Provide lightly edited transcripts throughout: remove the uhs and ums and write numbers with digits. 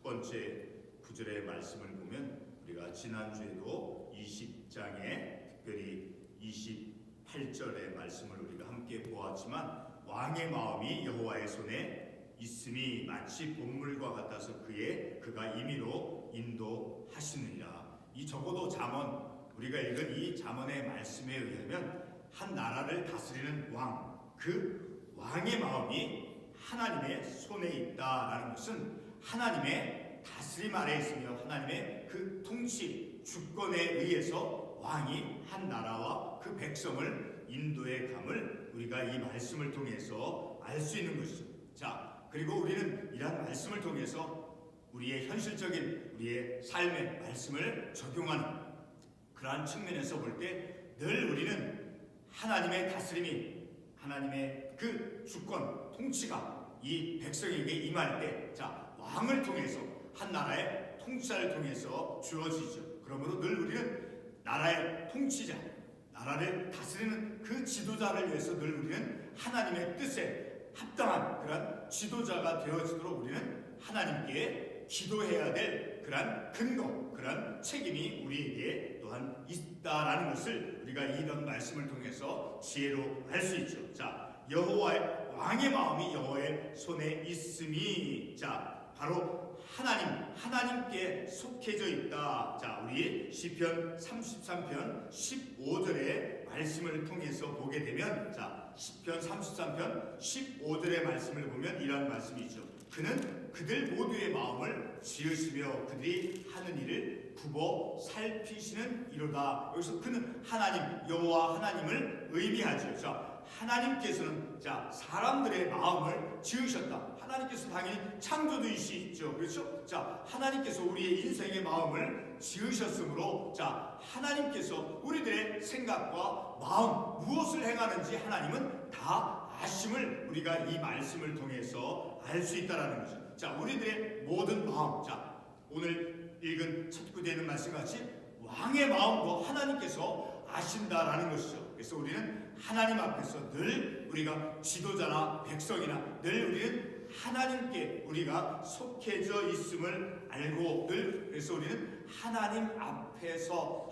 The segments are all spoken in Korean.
번째 구절의 말씀을 보면 우리가 지난주에도 20장에 특별히 28절의 말씀을 우리가 함께 보았지만 왕의 마음이 여호와의 손에 있음이 마치 본물과 같아서 그가 임의로 인도하시느니라. 이 적어도 잠언 우리가 읽은 이 잠언의 말씀에 의하면 한 나라를 다스리는 왕, 그 왕의 마음이 하나님의 손에 있다라는 것은 하나님의 다스림 아래에 있으며 하나님의 그 통치, 주권에 의해서 왕이 한 나라와 그 백성을 인도해 감을 우리가 이 말씀을 통해서 알 수 있는 것이죠. 자, 그리고 우리는 이러한 말씀을 통해서 우리의 현실적인 우리의 삶의 말씀을 적용하는 그러한 측면에서 볼 때 늘 우리는 하나님의 다스림이 하나님의 그 주권, 통치가 이 백성에게 임할 때, 자, 왕을 통해서 한 나라의 통치자를 통해서 주어지죠. 그러므로 늘 우리는 나라의 통치자, 나라를 다스리는 그 지도자를 위해서 늘 우리는 하나님의 뜻에 합당한 그런 지도자가 되어지도록 우리는 하나님께 기도해야 될 그런 근거, 그런 책임이 우리에게 또한 있다라는 것을 우리가 이런 말씀을 통해서 지혜로 알 수 있죠. 자, 여호와의 왕의 마음이 여호와의 손에 있음이, 자, 바로 하나님께 속해져 있다. 자, 우리 시편 33편 15절의 말씀을 통해서 보게 되면, 자, 시편 33편 15절의 말씀을 보면 이런 말씀이죠. 그는 그들 모두의 마음을 지으시며 그들이 하는 일을 굽어 살피시는 이로다. 여기서 그는 하나님, 여호와 하나님을 의미하죠. 자, 하나님께서는, 자, 사람들의 마음을 지으셨다. 하나님께서 당연히 창조주이시죠. 그렇죠? 자, 하나님께서 우리의 인생의 마음을 지으셨으므로, 자, 하나님께서 우리들의 생각과 마음, 무엇을 행하는지 하나님은 다 아심을 우리가 이 말씀을 통해서 알 수 있다라는 거죠. 자, 우리들의 모든 마음, 자, 오늘 읽은 첫 구절의 말씀과 같이 왕의 마음도 하나님께서 아신다라는 것이죠. 그래서 우리는 하나님 앞에서 늘 우리가 지도자나 백성이나 늘 우리는 하나님께 우리가 속해져 있음을 알고 늘, 그래서 우리는 하나님 앞에서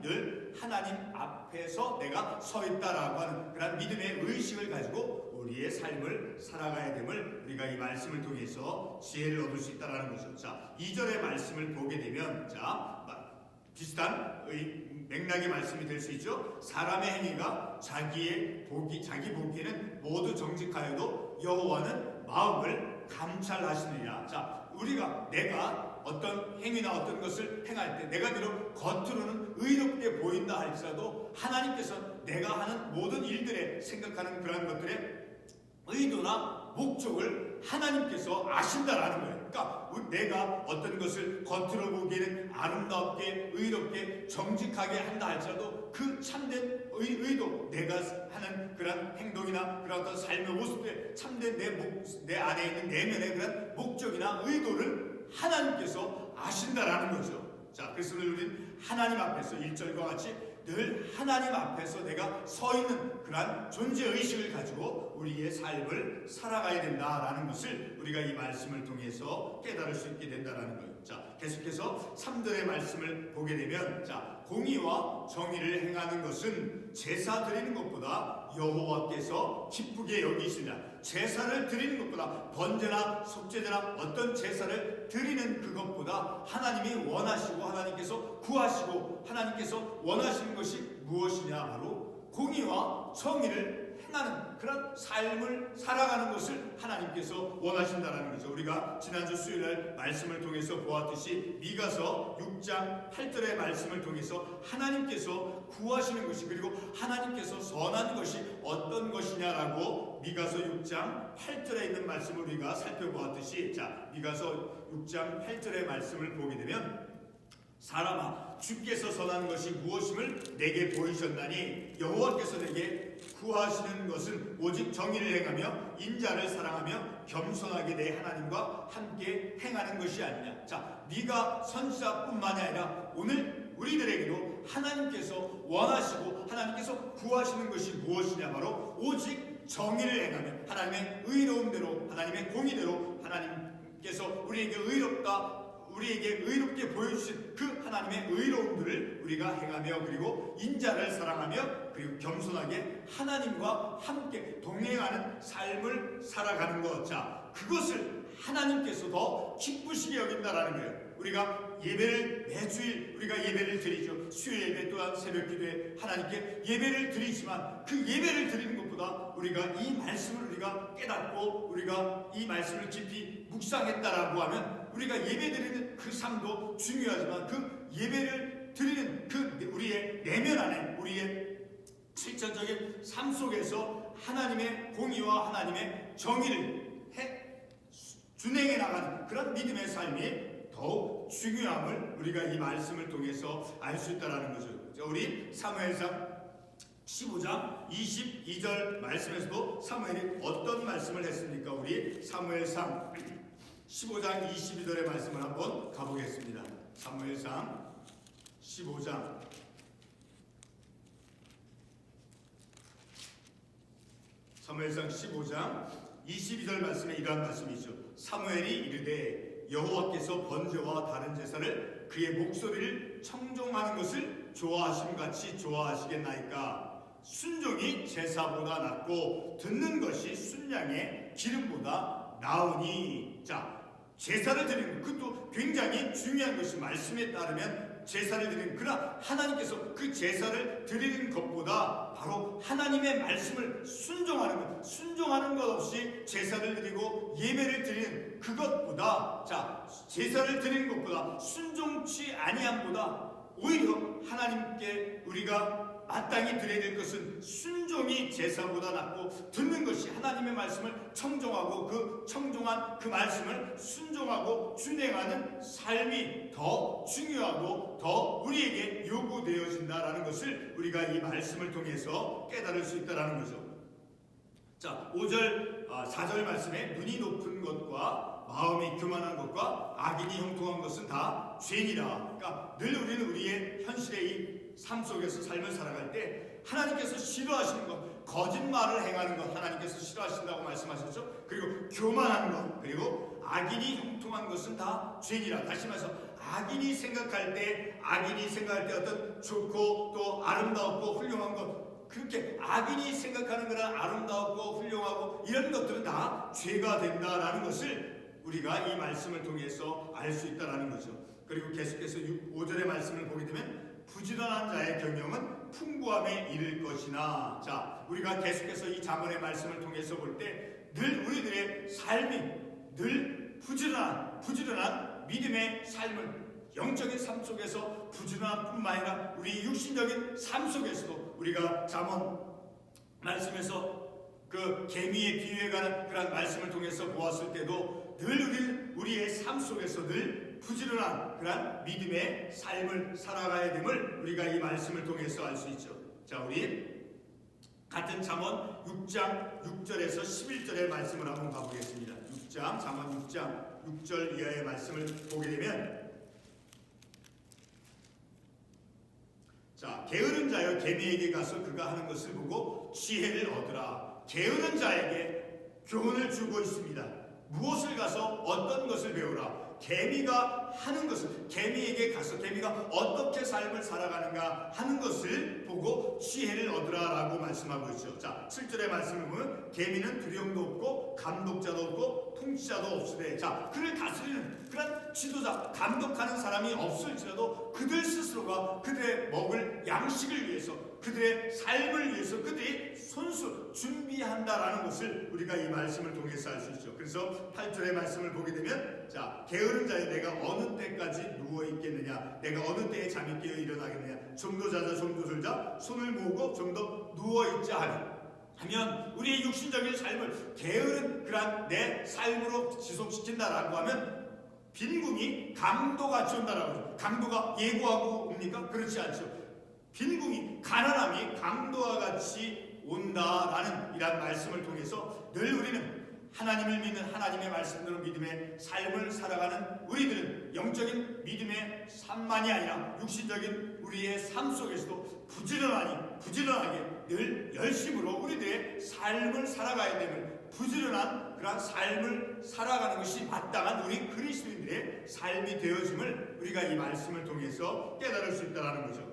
늘 하나님 앞에서 내가 서 있다라고 하는 그런 믿음의 의식을 가지고 우리의 삶을 살아가야 됨을 우리가 이 말씀을 통해서 지혜를 얻을 수 있다라는 거죠. 자, 2절의 말씀을 보게 되면, 자, 비슷한 맥락의 말씀이 될 수 있죠. 사람의 행위가 자기 보기에는 모두 정직하여도 여호와는 마음을 감찰하시느니라. 자, 내가 어떤 행위나 어떤 것을 행할 때 내가 비록 겉으로는 의롭게 보인다 할지라도 하나님께서 내가 하는 모든 일들에 생각하는 그런 것들의 의도나 목적을 하나님께서 아신다라는 거예요. 그러니까 내가 어떤 것을 겉으로 보기에는 아름답게, 의롭게, 정직하게 한다 할지라도 그 참된 의도, 내가 하는 그런 행동이나 그런 어떤 삶의 모습에 참된 내 안에 있는 내면의 그런 목적이나 의도를 하나님께서 아신다라는 거죠. 자, 그래서 우리는 하나님 앞에서 1절과 같이 늘 하나님 앞에서 내가 서 있는 그러한 존재의식을 가지고 우리의 삶을 살아가야 된다라는 것을 우리가 이 말씀을 통해서 깨달을 수 있게 된다라는 거예요. 자, 계속해서 3절의 말씀을 보게 되면, 자, 공의와 정의를 행하는 것은 제사 드리는 것보다 여호와께서 기쁘게 여기시니라. 제사를 드리는 것보다 번제나 속죄제나 어떤 제사를 드리는 그것보다 하나님이 원하시고 하나님께서 구하시고 하나님께서 원하시는 것이 무엇이냐, 바로 공의와 정의를 행하는 그런 삶을 살아가는 것을 하나님께서 원하신다라는 거죠. 우리가 지난주 수요일날 말씀을 통해서 보았듯이 미가서 6장 8절의 말씀을 통해서 하나님께서 구하시는 것이, 그리고 하나님께서 선한 것이 어떤 것이냐라고 미가서 6장 8절에 있는 말씀을 우리가 살펴보았듯이, 자, 미가서 6장 8절의 말씀을 보게 되면, 사람아, 주께서 선한 것이 무엇임을 내게 보이셨나니 여호와께서 내게 구하시는 것은 오직 정의를 행하며 인자를 사랑하며 겸손하게 내 하나님과 함께 행하는 것이 아니냐. 자, 네가 선지자뿐만이 아니라 오늘 우리들에게도 하나님께서 원하시고 하나님께서 구하시는 것이 무엇이냐, 바로 오직 정의를 행하며 하나님의 의로움대로, 하나님의 공의대로, 하나님 하나님께서 우리에게 우리에게 의롭게 보여주신 그 하나님의 의로움들을 우리가 행하며, 그리고 인자를 사랑하며, 그리고 겸손하게 하나님과 함께 동행하는 삶을 살아가는 것. 자, 그것을 하나님께서 더 기쁘시게 여긴다라는 거예요. 우리가 예배를 매주일 우리가 예배를 드리죠. 수요 예배 또한 새벽 기도에 하나님께 예배를 드리지만, 그 예배를 드리는 것보다 우리가 이 말씀을 우리가 깨닫고 우리가 이 말씀을 깊이 묵상했다라고 하면, 우리가 예배 드리는 그 삶도 중요하지만, 그 예배를 드리는 그 우리의 내면 안에, 우리의 실천적인 삶 속에서 하나님의 공의와 하나님의 정의를 준행해 나가는 그런 믿음의 삶이 더욱 중요함을 우리가 이 말씀을 통해서 알 수 있다는 거죠. 우리 사무엘상 15장 22절 말씀에서도 사무엘이 어떤 말씀을 했습니까? 우리 사무엘상 15장 22절의 말씀을 한번 가보겠습니다. 사무엘상 15장 22절 말씀에 이러한 말씀이죠. 사무엘이 이르되 여호와께서 번제와 다른 제사를 그의 목소리를 청종하는 것을 좋아하심같이 좋아하시겠나이까? 순종이 제사보다 낫고 듣는 것이 순양의 기름보다 나으니. 자, 제사를 드리는 그것도 굉장히 중요한 것이, 말씀에 따르면 제사를 드리는, 그러나 하나님께서 그 제사를 드리는 것보다 바로 하나님의 말씀을 순종하는 것 없이 제사를 드리고 예배를 드리는 그것보다, 자, 제사를 드리는 것보다 순종치 아니함보다 오히려 하나님께 우리가 마땅히 드려야 될 것은 순종이 제사보다 낫고, 듣는 것이 하나님의 말씀을 청종하고 그 청종한 그 말씀을 순종하고 준행하는 삶이 더 중요하고 더 우리에게 요구되어진다라는 것을 우리가 이 말씀을 통해서 깨달을 수 있다라는 거죠. 자, 4절 말씀에 눈이 높은 것과 마음이 교만한 것과 악인이 형통한 것은 다 죄니라. 그러니까 늘 우리는 우리의 현실의 이 삶 속에서 삶을 살아갈 때 하나님께서 싫어하시는 것, 거짓말을 행하는 것 하나님께서 싫어하신다고 말씀하셨죠. 그리고 교만한 것, 그리고 악인이 형통한 것은 다 죄니라. 다시 말해서 악인이 생각할 때 어떤 좋고 또 아름다웠고 훌륭한 것, 그렇게 악인이 생각하는 그런 아름다웠고 훌륭하고 이런 것들은 다 죄가 된다라는 것을 우리가 이 말씀을 통해서 알 수 있다라는 거죠. 그리고 계속해서 5절의 말씀을 보게 되면 부지런한 자의 경영은 풍부함에 이를 것이나. 자, 우리가 계속해서 이 잠언의 말씀을 통해서 볼 때 늘 우리들의 삶이 늘 부지런한 믿음의 삶을, 영적인 삶 속에서 부지런한 뿐만 아니라 우리 육신적인 삶 속에서도, 우리가 잠언 말씀에서 그 개미의 비유에 관한 그런 말씀을 통해서 보았을 때도 늘 우리의 삶 속에서 늘 부지런한 그런 믿음의 삶을 살아가야 됨을 우리가 이 말씀을 통해서 알 수 있죠. 자, 우리 같은 잠언 6장 6절에서 11절의 말씀을 한번 가보겠습니다. 잠언 6장 6절 이하의 말씀을 보게 되면, 자, 게으른 자여 개미에게 가서 그가 하는 것을 보고 지혜를 얻으라. 게으른 자에게 교훈을 주고 있습니다. 무엇을 가서 어떤 것을 배우라. 개미가 하는 것을, 개미에게 가서 개미가 어떻게 삶을 살아가는가 하는 것을 보고 지혜를 얻으라라고 말씀하고 있죠. 자, 7절의 말씀을 보면 개미는 두려움도 없고 감독자도 없고 통치자도 없으되. 자, 그를 다스리는 그런 지도자, 감독하는 사람이 없을지라도 그들 스스로가 그들의 먹을 양식을 위해서, 그들의 삶을 위해서 그들이 손수 준비한다라는 것을 우리가 이 말씀을 통해서 알 수 있죠. 그래서 8절의 말씀을 보게 되면, 자, 게으른 자여 내가 어느 때까지 누워 있겠느냐, 내가 어느 때에 잠이 깨어 일어나겠느냐, 좀 더 자자 좀 더 들자, 손을 모으고 좀 더 누워 있자 하면 우리의 육신적인 삶을 게으른 그런 내 삶으로 지속시킨다라고 하면 빈궁이 강도같이 온다라고 하죠. 강도가 예고하고 옵니까? 그렇지 않죠. 빈궁이, 가난함이 강도와 같이 온다라는 이런 말씀을 통해서 늘 우리는 하나님을 믿는, 하나님의 말씀대로 믿음의 삶을 살아가는 우리들은 영적인 믿음의 삶만이 아니라 육신적인 우리의 삶 속에서도 부지런하게 늘 열심으로 우리들의 삶을 살아가야 됨을, 부지런한 그러한 삶을 살아가는 것이 마땅한 우리 그리스도인들의 삶이 되어짐을 우리가 이 말씀을 통해서 깨달을 수 있다는 거죠.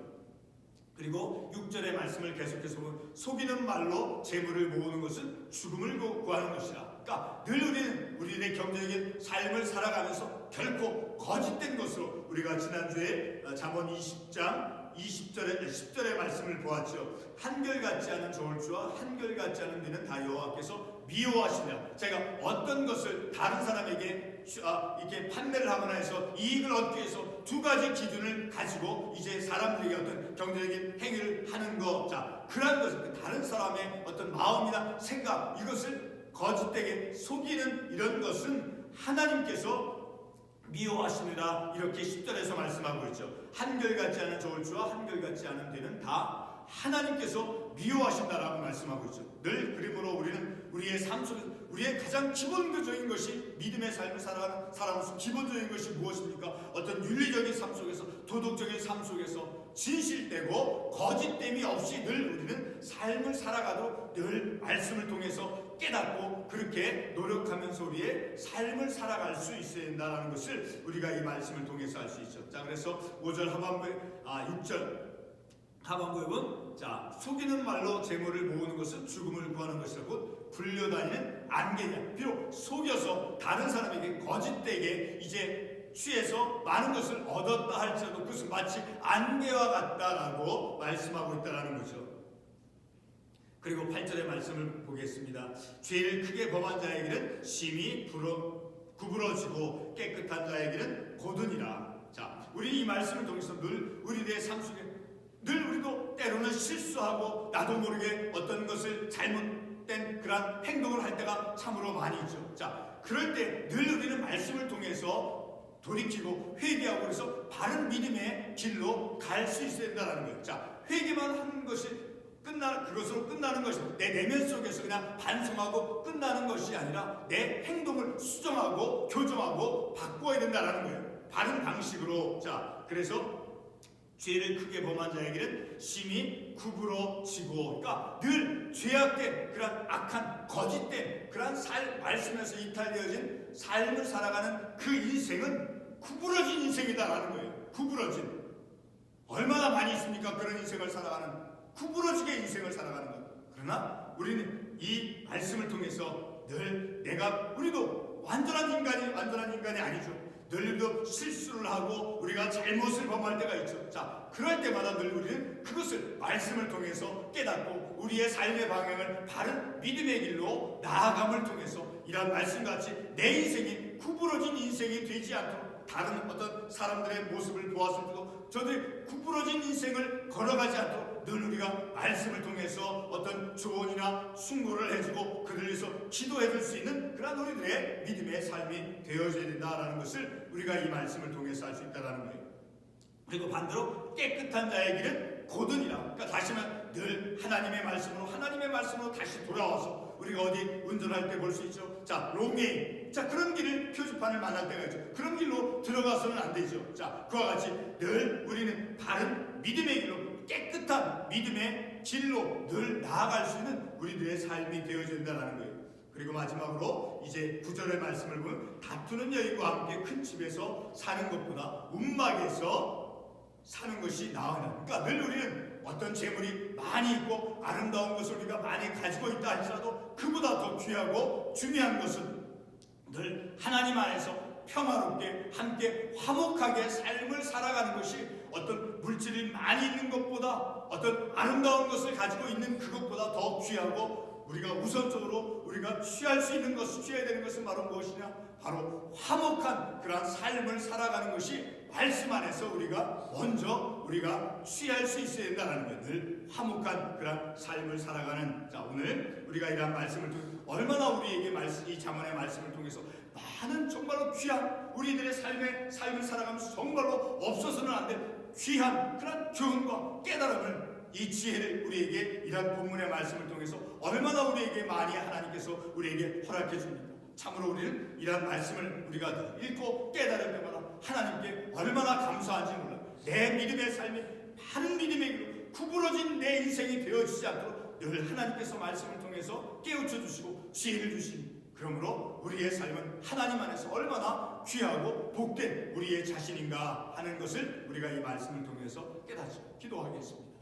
그리고 6절의 말씀을 계속해서 보면 속이는 말로 재물을 모으는 것은 죽음을 구하는 것이라. 그러니까 늘 우리의 경제적인 삶을 살아가면서 결코 거짓된 것으로 우리가 지난주에 잠언 20장 10절의 말씀을 보았죠. 한결같지 않은 저울추와 한결같지 않은 비는 다 여호와께서 미워하시며, 제가 어떤 것을 다른 사람에게 이렇게 판매를 하거나 해서 이익을 얻기 위해서 두 가지 기준을 가지고 이제 사람들에게 어떤 경제적인 행위를 하는 것, 자, 그런 것은 다른 사람의 어떤 마음이나 생각, 이것을 거짓되게 속이는 이런 것은 하나님께서 미워하시느라, 이렇게 10절에서 말씀하고 있죠. 한결같지 않은 저울추와 한결같지 않은 비는 다 하나님께서 미워하신다라고 말씀하고 있죠. 늘 그러므로 우리는 우리의 삶 속에서 우리의 가장 기본적인 것이, 믿음의 삶을 살아가는 사람으로서 기본적인 것이 무엇입니까? 어떤 윤리적인 삶 속에서, 도덕적인 삶 속에서 진실되고 거짓됨이 없이 늘 우리는 삶을 살아가도록 늘 말씀을 통해서 깨닫고 그렇게 노력하면서 우리의 삶을 살아갈 수 있어야 된다는 것을 우리가 이 말씀을 통해서 알 수 있죠. 자, 그래서 5절 하반부에 6절 하반부에 보면, 자, 속이는 말로 재물을 모으는 것은 죽음을 구하는 것이라고 불려다니는 안개냐. 비록 속여서 다른 사람에게 거짓되게 이제 취해서 많은 것을 얻었다 할지라도 그것은 마치 안개와 같다라고 말씀하고 있다는 거죠. 그리고 8절의 말씀을 보겠습니다. 죄를 크게 범한 자에게는 심히 구부러지고 깨끗한 자에게는 고드니라. 자, 우리 이 말씀을 통해서 늘 우리들의 삶 속에 늘 우리도 때로는 실수하고 나도 모르게 어떤 것을 잘못된 그런 행동을 할 때가 참으로 많이 있죠. 자, 그럴 때 늘 우리는 말씀을 통해서 돌이키고 회개하고 그래서 바른 믿음의 길로 갈 수 있어야 된다는 거예요. 자, 회개만 하는 것이 그것으로 끝나는 것이, 내 내면 속에서 그냥 반성하고 끝나는 것이 아니라 내 행동을 수정하고 교정하고 바꿔야 된다는 거예요. 바른 방식으로. 자, 그래서 죄를 크게 범한 자에게는 심히 구부러지고, 그러니까 늘 죄악된 그런 악한 거짓된 그런 말씀에서 이탈되어진 삶을 살아가는 그 인생은 구부러진 인생이다라는 거예요. 구부러진. 얼마나 많이 있습니까? 그런 인생을 살아가는, 구부러지게 인생을 살아가는 것. 그러나 우리는 이 말씀을 통해서 늘 우리도 완전한 인간이 아니죠. 늘 실수를 하고 우리가 잘못을 범할 때가 있죠. 자, 그럴 때마다 늘 우리는 그것을 말씀을 통해서 깨닫고 우리의 삶의 방향을 바른 믿음의 길로 나아감을 통해서 이런 말씀같이 내 인생이 구부러진 인생이 되지 않도록, 다른 어떤 사람들의 모습을 보았을 때도 저들이 구부러진 인생을 걸어가지 않도록 늘 우리가 말씀을 통해서 어떤 조언이나 충고를 해주고 그들을 위해서 기도해줄 수 있는 그런 우리들의 믿음의 삶이 되어져야 된다는 것을 우리가 이 말씀을 통해서 알 수 있다는 거예요. 그리고 반대로 깨끗한 자의 길은 고든이라. 그러니까 다시 말하면 늘 하나님의 말씀으로 다시 돌아와서 우리가 어디 운전할 때 볼 수 있죠. 자, 롱웨이. 자, 그런 길을 표지판을 만날 때가 있죠. 그런 길로 들어가서는 안 되죠. 자, 그와 같이 늘 우리는 바른 믿음의 길로, 깨끗한 믿음의 길로 늘 나아갈 수 있는 우리들의 삶이 되어야 된다는 거예요. 그리고 마지막으로 이제 9절의 말씀을 보면, 다투는 여인과 함께 큰 집에서 사는 것보다 움막에서 사는 것이 나으나. 그러니까 늘 우리는 어떤 재물이 많이 있고 아름다운 것을 우리가 많이 가지고 있다 할지라도 그보다 더 귀하고 중요한 것은 늘 하나님 안에서 평화롭게 함께 화목하게 삶을 살아가는 것이, 어떤 물질이 많이 있는 것보다, 어떤 아름다운 것을 가지고 있는 그것보다 더 귀하고, 우리가 우선적으로 우리가 취해야 되는 것은 바로 무엇이냐? 바로 화목한 그런 삶을 살아가는 것이 말씀 안에서 우리가 먼저 취할 수 있어야 된다는 거예요. 늘 화목한 그런 삶을 살아가는. 자, 오늘 우리가 이러한 말씀을 통해 얼마나 우리에게 이 잠언의 말씀을 통해서 많은 정말로 귀한 우리들의 삶을 살아가면서 정말로 없어서는 안 될 귀한 그런 교훈과 깨달음을, 이 지혜를 우리에게 이런 본문의 말씀을 통해서 얼마나 우리에게 많이 하나님께서 우리에게 허락해 줍니다. 참으로 우리는 이러한 말씀을 우리가 읽고 깨달을 때마다 하나님께 얼마나 감사한지 몰라. 내 믿음의 삶이 바른 믿음의 길로 구부러진 내 인생이 되어지지 않도록 늘 하나님께서 말씀을 통해서 깨우쳐 주시고 지혜를 주시니, 그러므로 우리의 삶은 하나님 안에서 얼마나 귀하고 복된 우리의 자신인가 하는 것을 우리가 이 말씀을 통해서 깨닫죠. 기도하겠습니다.